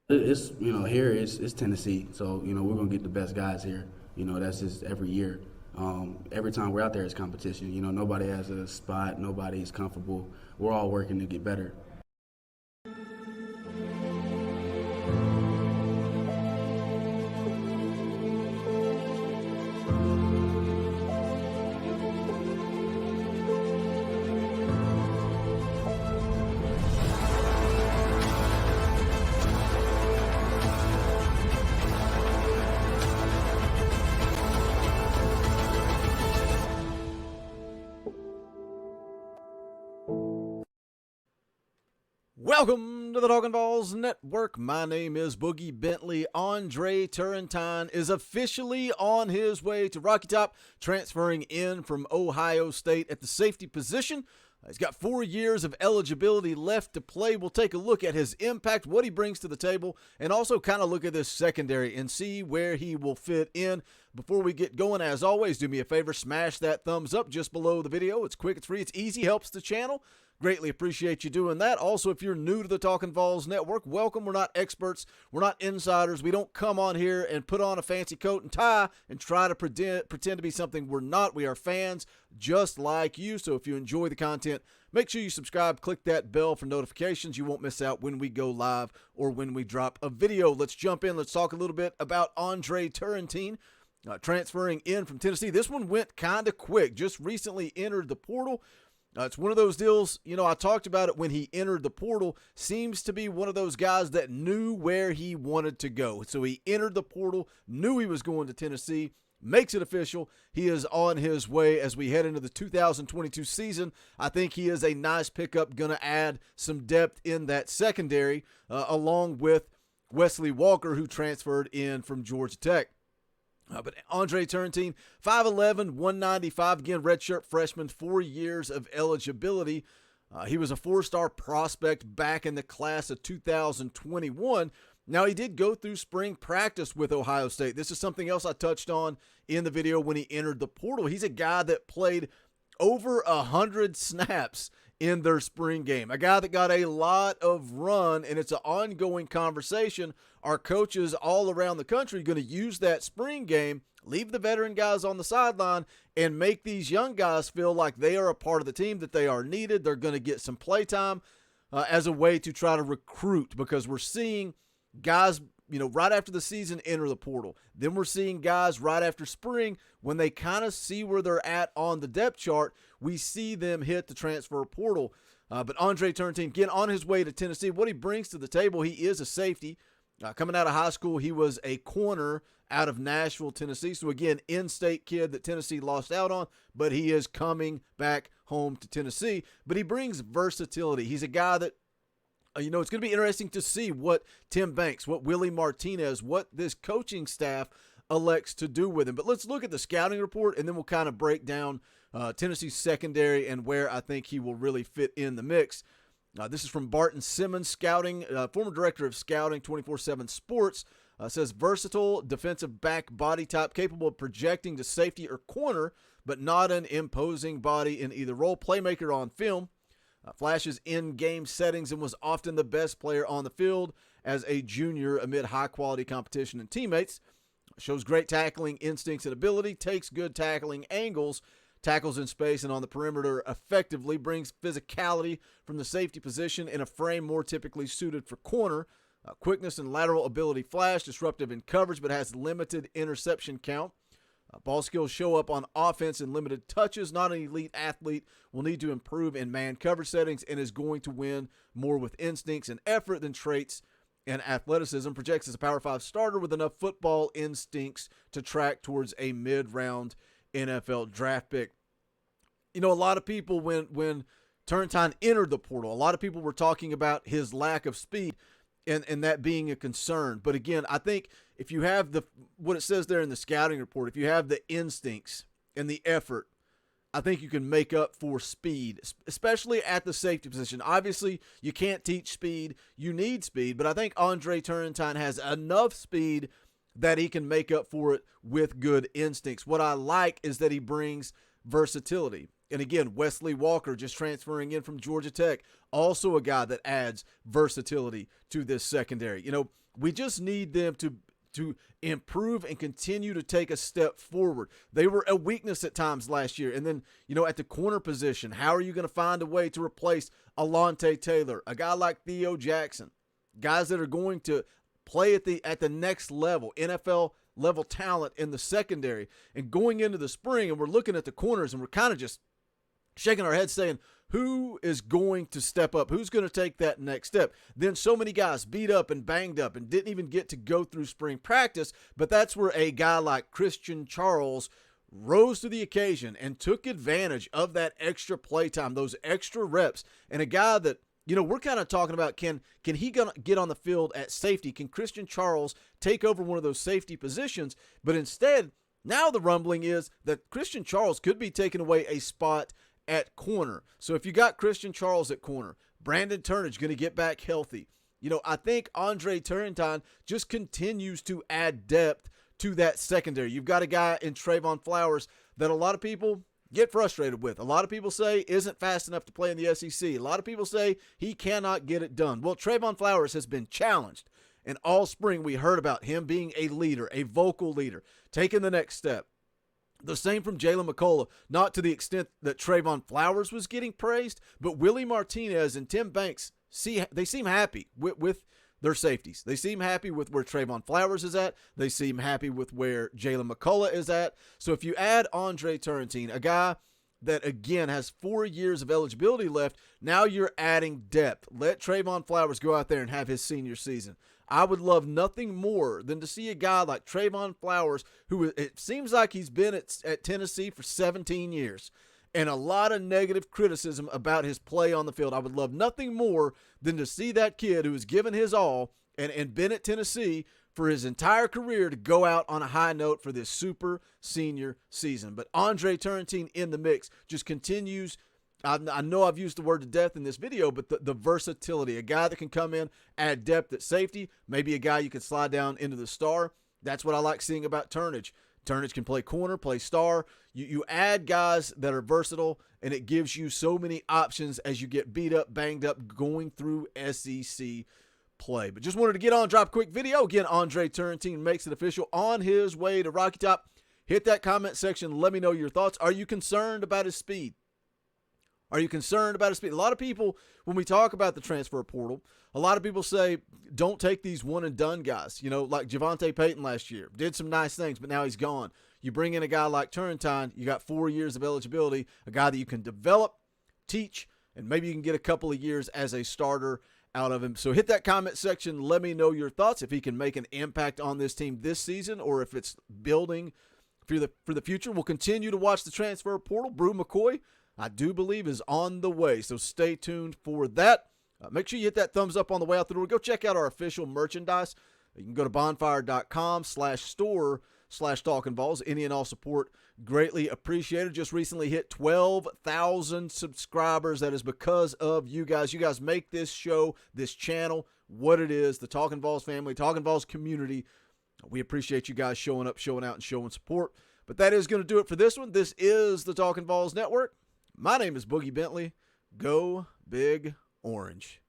It's here it's Tennessee, so we're gonna get the best guys here. That's just every year. Every time we're out there, it's competition. Nobody has a spot, nobody's comfortable. We're all working to get better. Welcome to the Talkin VAWLS Network. My name is Boogie Bentley. Andre Turrentine is officially on his way to Rocky Top, transferring in from Ohio State at the safety position. He's got 4 years of eligibility left to play. We'll take a look at his impact, what he brings to the table, and also kind of look at this secondary and see where he will fit in. Before we get going, as always, do me a favor, smash that thumbs up just below the video. It's quick, it's free, it's easy, helps the channel. Greatly appreciate you doing that. Also, if you're new to the Talkin VAWLS Network, welcome. We're not experts. We're not insiders. We don't come on here and put on a fancy coat and tie and try to pretend to be something we're not. We are fans just like you. So if you enjoy the content, make sure you subscribe. Click that bell for notifications. You won't miss out when we go live or when we drop a video. Let's jump in. Let's talk a little bit about Andre Turrentine. Transferring in from Tennessee. This one went kind of quick. Just recently entered the portal. It's one of those deals, I talked about it when he entered the portal, seems to be one of those guys that knew where he wanted to go. So he entered the portal, knew he was going to Tennessee, makes it official. He is on his way as we head into the 2022 season. I think he is a nice pickup, going to add some depth in that secondary, along with Wesley Walker, who transferred in from Georgia Tech. But Andre Turrentine, 5'11", 195, again, redshirt freshman, 4 years of eligibility. He was a four-star prospect back in the class of 2021. Now, he did go through spring practice with Ohio State. This is something else I touched on in the video when he entered the portal. He's a guy that played over 100 snaps in their spring game. A guy that got a lot of run, and it's an ongoing conversation. Our coaches all around the country are going to use that spring game, leave the veteran guys on the sideline, and make these young guys feel like they are a part of the team, that they are needed. They're going to get some play time as a way to try to recruit, because we're seeing guys right after the season enter the portal. Then we're seeing guys right after spring, when they kind of see where they're at on the depth chart, we see them hit the transfer portal. But Andre Turrentine, again, on his way to Tennessee, what he brings to the table, he is a safety. Coming out of high school, he was a corner out of Nashville, Tennessee. So again, in-state kid that Tennessee lost out on, but he is coming back home to Tennessee. But he brings versatility. He's a guy that, it's going to be interesting to see what Tim Banks, what Willie Martinez, what this coaching staff elects to do with him. But let's look at the scouting report, and then we'll kind of break down Tennessee's secondary and where I think he will really fit in the mix. This is from Barton Simmons, scouting, former director of scouting, 24/7 Sports. Says versatile defensive back body type, capable of projecting to safety or corner, but not an imposing body in either role. Playmaker on film. Flashes in-game settings and was often the best player on the field as a junior amid high-quality competition and teammates. Shows great tackling instincts and ability, takes good tackling angles, tackles in space and on the perimeter effectively, brings physicality from the safety position in a frame more typically suited for corner. Quickness and lateral ability flash, disruptive in coverage but has limited interception count. Ball skills show up on offense in limited touches. Not an elite athlete, will need to improve in man coverage settings, and is going to win more with instincts and effort than traits and athleticism. Projects as a Power 5 starter with enough football instincts to track towards a mid-round NFL draft pick. A lot of people, when Turrentine entered the portal, a lot of people were talking about his lack of speed and that being a concern. But again, I think if you have what it says there in the scouting report, if you have the instincts and the effort, I think you can make up for speed, especially at the safety position. Obviously, you can't teach speed. You need speed. But I think Andre Turrentine has enough speed that he can make up for it with good instincts. What I like is that he brings versatility. And again, Wesley Walker just transferring in from Georgia Tech, also a guy that adds versatility to this secondary. We just need them to improve and continue to take a step forward. They were a weakness at times last year. And then, at the corner position, how are you going to find a way to replace Alontae Taylor, a guy like Theo Jackson, guys that are going to play at the next level, NFL level talent in the secondary? And going into the spring, and we're looking at the corners, and we're kind of just shaking our heads saying, who is going to step up? Who's going to take that next step? Then so many guys beat up and banged up and didn't even get to go through spring practice, but that's where a guy like Christian Charles rose to the occasion and took advantage of that extra play time, those extra reps, and a guy that, we're kind of talking about, can he gonna get on the field at safety? Can Christian Charles take over one of those safety positions? But instead, now the rumbling is that Christian Charles could be taking away a spot at corner. So if you got Christian Charles at corner, Brandon Turnage going to get back healthy. I think Andre Turrentine just continues to add depth to that secondary. You've got a guy in Trayvon Flowers that a lot of people get frustrated with. A lot of people say isn't fast enough to play in the SEC. A lot of people say he cannot get it done. Well, Trayvon Flowers has been challenged, and all spring we heard about him being a leader, a vocal leader, taking the next step. The same from Jalen McCullough, not to the extent that Trayvon Flowers was getting praised, but Willie Martinez and Tim Banks, they seem happy with their safeties. They seem happy with where Trayvon Flowers is at. They seem happy with where Jalen McCullough is at. So if you add Andre Turrentine, a guy that, again, has 4 years of eligibility left, now you're adding depth. Let Trayvon Flowers go out there and have his senior season. I would love nothing more than to see a guy like Trayvon Flowers, who it seems like he's been at Tennessee for 17 years, and a lot of negative criticism about his play on the field. I would love nothing more than to see that kid who has given his all and been at Tennessee for his entire career to go out on a high note for this super senior season. But Andre Turrentine in the mix just continues. I know I've used the word to death in this video, but the versatility, a guy that can come in, add depth at safety, maybe a guy you can slide down into the star. That's what I like seeing about Turnage. Turnage can play corner, play star. You add guys that are versatile, and it gives you so many options as you get beat up, banged up, going through SEC play. But just wanted to get on, drop a quick video. Again, Andre Turrentine makes it official on his way to Rocky Top. Hit that comment section. Let me know your thoughts. Are you concerned about his speed? Are you concerned about his speed? A lot of people, when we talk about the transfer portal, a lot of people say, don't take these one-and-done guys. Like Javonte Payton last year. Did some nice things, but now he's gone. You bring in a guy like Turrentine, you got 4 years of eligibility, a guy that you can develop, teach, and maybe you can get a couple of years as a starter out of him. So hit that comment section. Let me know your thoughts, if he can make an impact on this team this season or if it's building for the future. We'll continue to watch the transfer portal. Brew McCoy, I do believe, is on the way, so stay tuned for that. Make sure you hit that thumbs up on the way out the door. Go check out our official merchandise. You can go to bonfire.com/store/TalkinVols. Any and all support greatly appreciated. Just recently hit 12,000 subscribers. That is because of you guys. You guys make this show, this channel, what it is, the Talkin' Vols family, Talkin' Vols community. We appreciate you guys showing up, showing out, and showing support. But that is going to do it for this one. This is the Talkin' Vols Network. My name is Boogie Bentley. Go Big Orange.